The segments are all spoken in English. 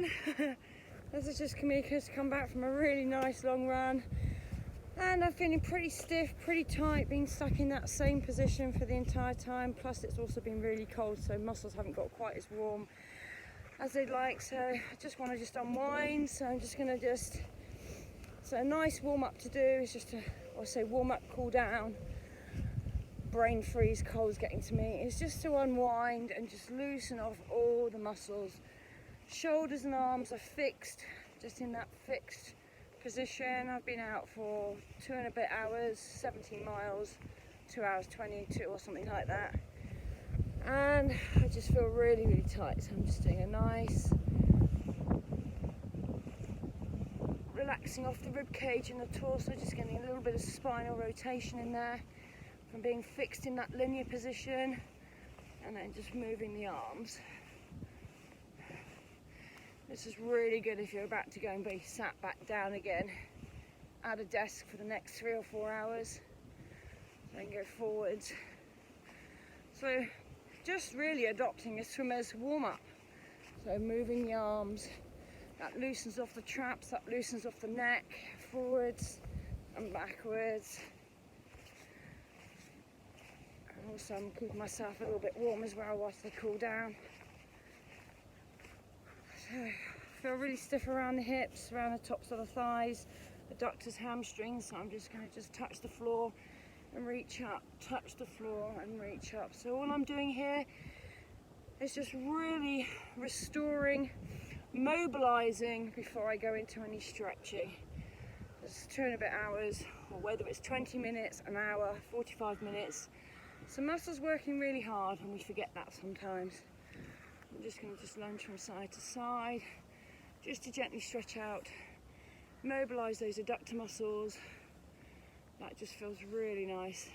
everyone. This is just Kamika's come back from a really nice long run, and I'm feeling pretty stiff, pretty tight, being stuck in that same position for the entire time. Plus it's also been really cold, so muscles haven't got quite as warm as they'd like. So I just want to unwind. So I'm just going to so a nice warm up to do is just to, warm up, cool down. Brain freeze, cold's getting to me. It's just to unwind and just loosen off all the muscles. Shoulders and arms are fixed, just in that fixed position. I've been out for 2 and a bit hours, 17 miles, 2 hours 22 or something like that. And I just feel really, really tight. So I'm just doing a nice relaxing off the rib cage and the torso, just getting a little bit of spinal rotation in there from being fixed in that linear position, and then just moving the arms. This is really good if you're about to go and be sat back down again at a desk for the next 3 or 4 hours. Then go forwards. So just really adopting a swimmer's warm-up. So moving the arms, that loosens off the traps, that loosens off the neck, forwards and backwards. And also I'm keeping myself a little bit warm as well whilst they cool down. So I feel really stiff around the hips, around the tops of the thighs, adductors, hamstrings. So I'm just going to touch the floor and reach up, touch the floor and reach up. So all I'm doing here is just really restoring, mobilizing before I go into any stretching. It's 2 and a bit hours, or whether it's 20 minutes, an hour, 45 minutes. So muscles working really hard, and we forget that sometimes. I'm just going to lunge from side to side, just to gently stretch out, mobilize those adductor muscles. That just feels really nice.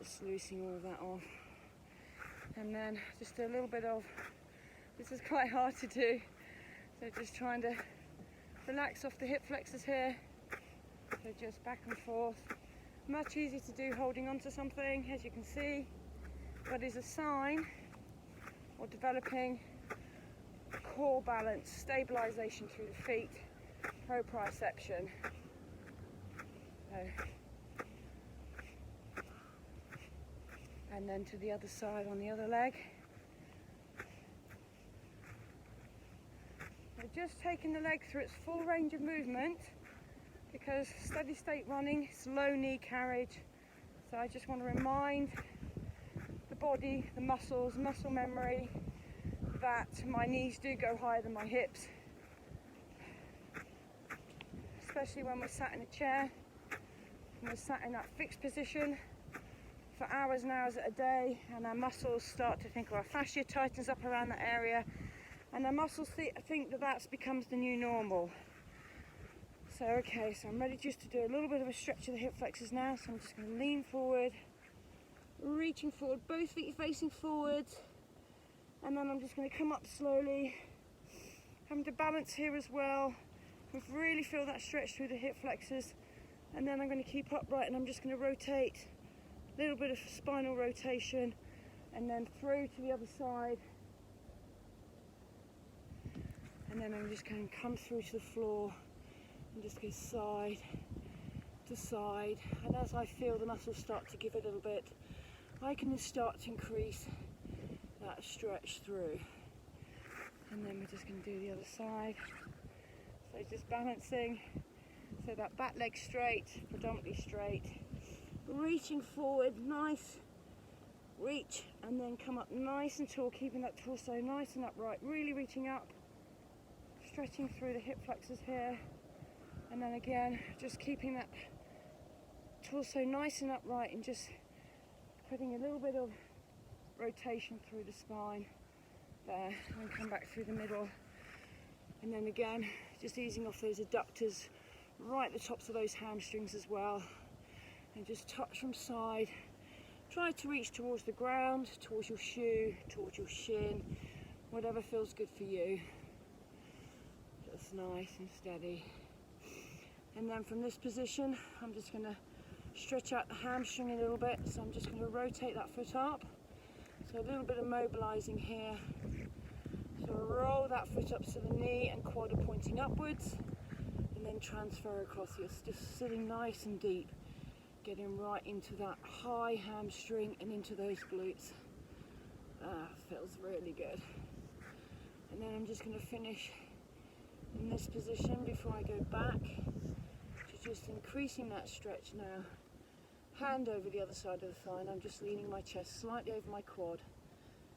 Just loosening all of that off. And then just a little bit of, this is quite hard to do, so just trying to relax off the hip flexors here. So just back and forth. Much easier to do holding onto something, as you can see, but is a sign or developing core balance, stabilization through the feet, proprioception. So, and then to the other side on the other leg. So just taking the leg through its full range of movement, because steady state running, slow knee carriage. So I just want to remind the body, the muscles, muscle memory, that my knees do go higher than my hips, especially when we're sat in a chair and we're sat in that fixed position for hours and hours at a day, and our muscles start to think, or our fascia tightens up around that area, and our muscles think that becomes the new normal. So okay, so I'm ready just to do a little bit of a stretch of the hip flexors now. So I'm just going to lean forward, reaching forward, both feet facing forwards, and then I'm just going to come up slowly, having to balance here as well. Really feel that stretch through the hip flexors, and then I'm going to keep upright, and I'm just going to rotate, a little bit of spinal rotation, and then through to the other side, and then I'm just going to come through to the floor and just go side to side. And as I feel the muscles start to give a little bit, I can just start to increase that stretch through. And then we're just going to do the other side. So just balancing, so that back leg straight, predominantly straight, reaching forward, nice reach, and then come up nice and tall, keeping that torso nice and upright, really reaching up, stretching through the hip flexors here. And then again, just keeping that torso nice and upright, and just putting a little bit of rotation through the spine there, and come back through the middle. And then again, just easing off those adductors, right at the tops of those hamstrings as well. And just touch from side. Try to reach towards the ground, towards your shoe, towards your shin, whatever feels good for you. Just nice and steady. And then from this position, I'm just going to stretch out the hamstring a little bit. So I'm just going to rotate that foot up. So a little bit of mobilizing here. So we're roll that foot up to the knee and quad are pointing upwards, and then transfer across. You're just sitting nice and deep, getting right into that high hamstring and into those glutes. Feels really good. And then I'm just going to finish in this position before I go back to just increasing that stretch now. Hand over the other side of the thigh, and I'm just leaning my chest slightly over my quad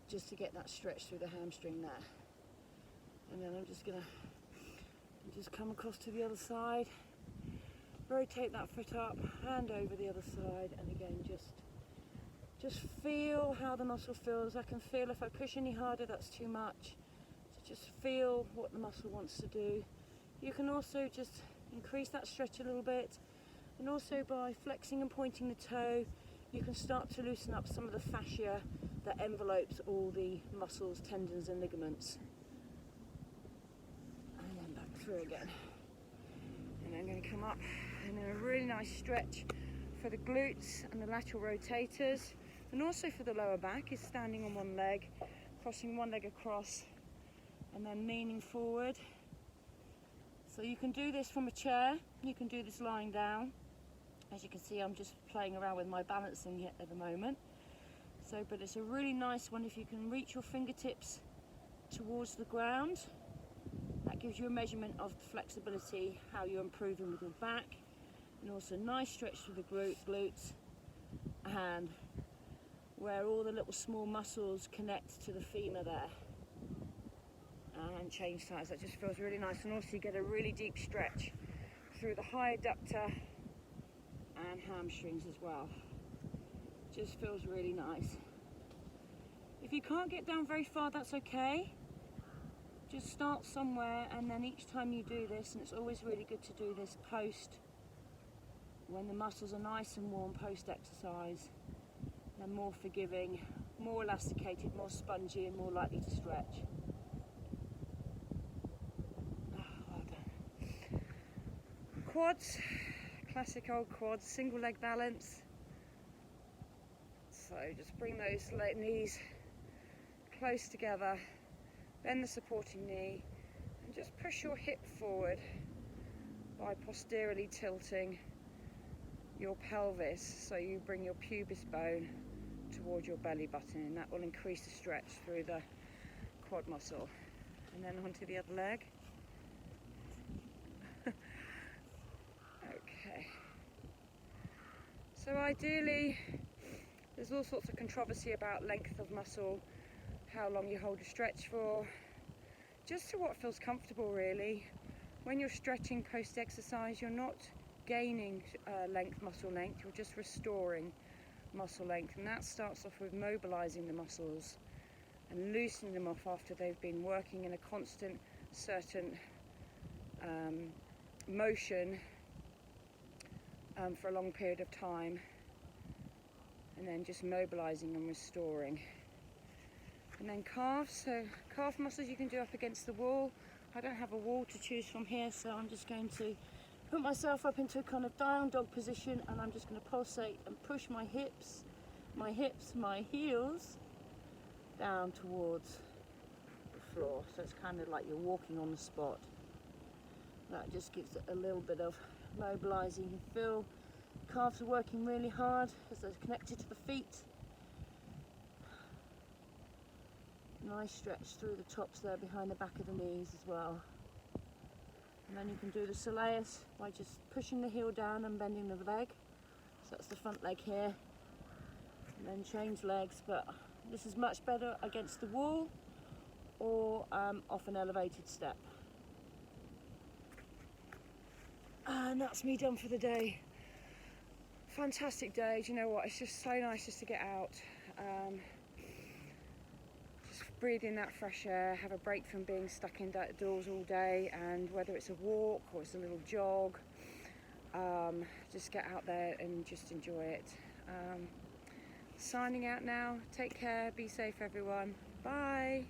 just to get that stretch through the hamstring there. And then I'm just going to come across to the other side, rotate that foot up, hand over the other side, and again just feel how the muscle feels. I can feel if I push any harder that's too much. So just feel what the muscle wants to do. You can also just increase that stretch a little bit, and also by flexing and pointing the toe you can start to loosen up some of the fascia that envelopes all the muscles, tendons and ligaments. And then back through again. And I'm going to come up and then a really nice stretch for the glutes and the lateral rotators, and also for the lower back is standing on one leg, crossing one leg across and then leaning forward. So you can do this from a chair, you can do this lying down. As you can see, I'm just playing around with my balancing at the moment. But it's a really nice one if you can reach your fingertips towards the ground. That gives you a measurement of the flexibility, how you're improving with your back, and also nice stretch through the glutes and where all the little small muscles connect to the femur there. And change sides, that just feels really nice. And also you get a really deep stretch through the high adductor and hamstrings as well. Just feels really nice. If you can't get down very far, that's okay. Just start somewhere, and then each time you do this, and it's always really good to do this post, when the muscles are nice and warm post exercise, they're more forgiving, more elasticated, more spongy and more likely to stretch. Well done. Quads, classic old quads, single leg balance. So just bring those knees close together, bend the supporting knee, and just push your hip forward by posteriorly tilting your pelvis, so you bring your pubis bone toward your belly button, and that will increase the stretch through the quad muscle. And then onto the other leg. Okay. So ideally, there's all sorts of controversy about length of muscle, how long you hold a stretch for, just to what feels comfortable really. When you're stretching post-exercise, you're not gaining muscle length, you're just restoring muscle length, and that starts off with mobilizing the muscles and loosening them off after they've been working in a constant certain motion for a long period of time, and then just mobilizing and restoring. And then calves, so calf muscles you can do up against the wall. I don't have a wall to choose from here, so I'm just going to put myself up into a kind of down dog position, and I'm just going to pulsate and push my heels down towards the floor. So it's kind of like you're walking on the spot. That just gives it a little bit of mobilizing. You feel calves are working really hard as they're connected to the feet. Nice stretch through the tops there behind the back of the knees as well. And then you can do the soleus by just pushing the heel down and bending the leg. So that's the front leg here. And then change legs, but this is much better against the wall or off an elevated step. And that's me done for the day. Fantastic day. Do you know what? It's just so nice just to get out. Breathe in that fresh air, have a break from being stuck indoors all day, and whether it's a walk or it's a little jog, just get out there and just enjoy it. Signing out now. Take care, be safe everyone. Bye.